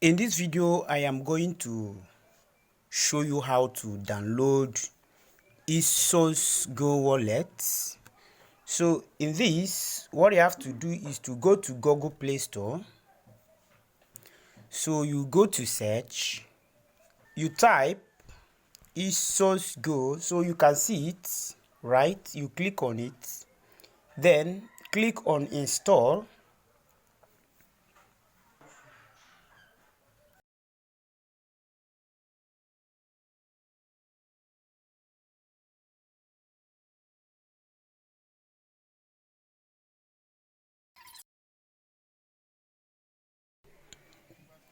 In this video, I am going to show you how to download Isusgo wallet. So in this, what you have to do is to go to Google Play Store. So you go to search, you type Isusgo, so you can see it, right? You click on it, then click on install.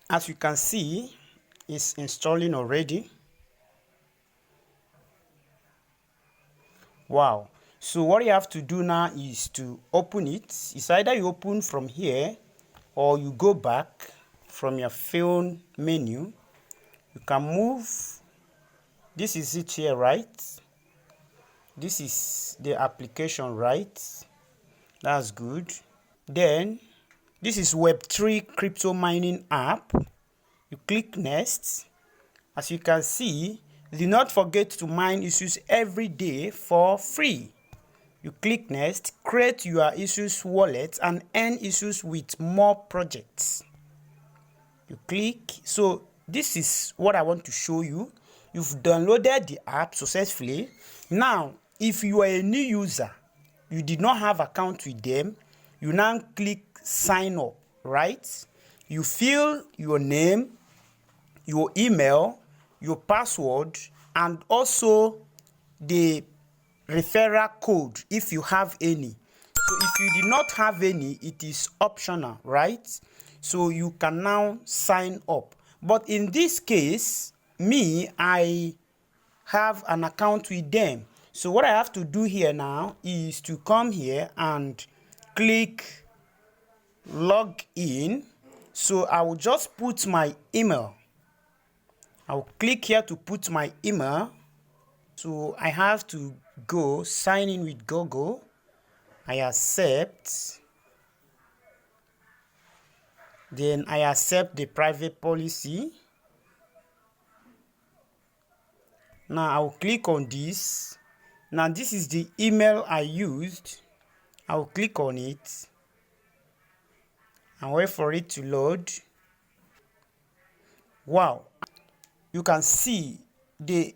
As you can see, it's installing already. Wow. So what you have to do now is to open it. It's either you open from here or you go back from your phone menu. You can move. This is it here, right? This is the application, right? That's good. Then this is Web3 crypto mining app. You click next. As you can see, do not forget to mine Isus every day for free. You click next, create your Isus wallet and earn Isus with more projects. You click. So this is what I want to show you. You've downloaded the app successfully. Now, if you are a new user, you did not have account with them, you now click sign up, right? You fill your name, your email, your password, and also the referral code if you have any. So if you did not have any, it is optional, right? So you can now sign up. But in this case, I have an account with them. So what I have to do here now is to come here and click log in. So I will just put my email. I'll click here to put my email. So I have to go sign in with Google. I accept. Then I accept the private policy. Now I'll click on this. Now this is the email I used. I'll click on it and wait for it to load. Wow. You can see the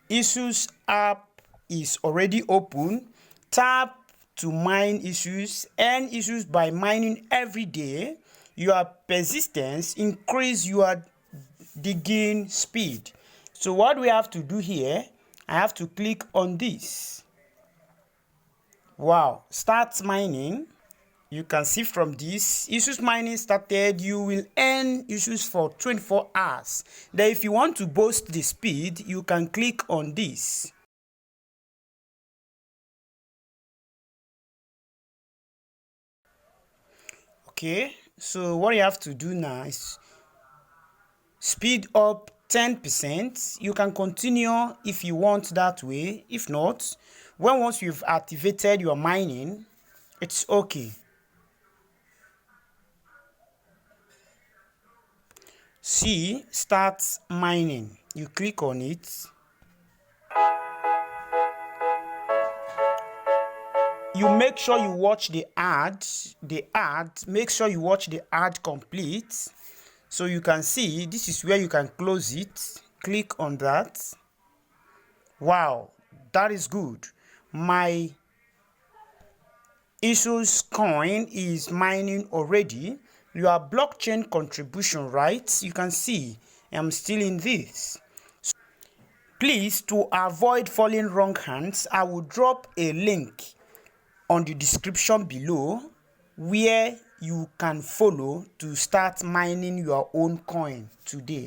Isus app is already open. Tap to mine Isus, earn Isus by mining every day. Your persistence increase your digging speed. So what we have to do here, I have to click on this. Wow, start mining. You can see from this, Isus mining started. You will earn Isus for 24 hours. Then if you want to boost the speed, you can click on this. Okay, so what you have to do now is speed up 10%. You can continue if you want that way. If not, once you've activated your mining, it's okay. See, start mining. You click on it. You make sure you watch the ad. Make sure you watch the ad complete. So you can see, this is where you can close it. Click on that. Wow, that is good. My Isus coin is mining already. Your blockchain contribution, right? You can see I'm still in this. Please, to avoid falling wrong hands, I will drop a link on the description below where you can follow to start mining your own coin today.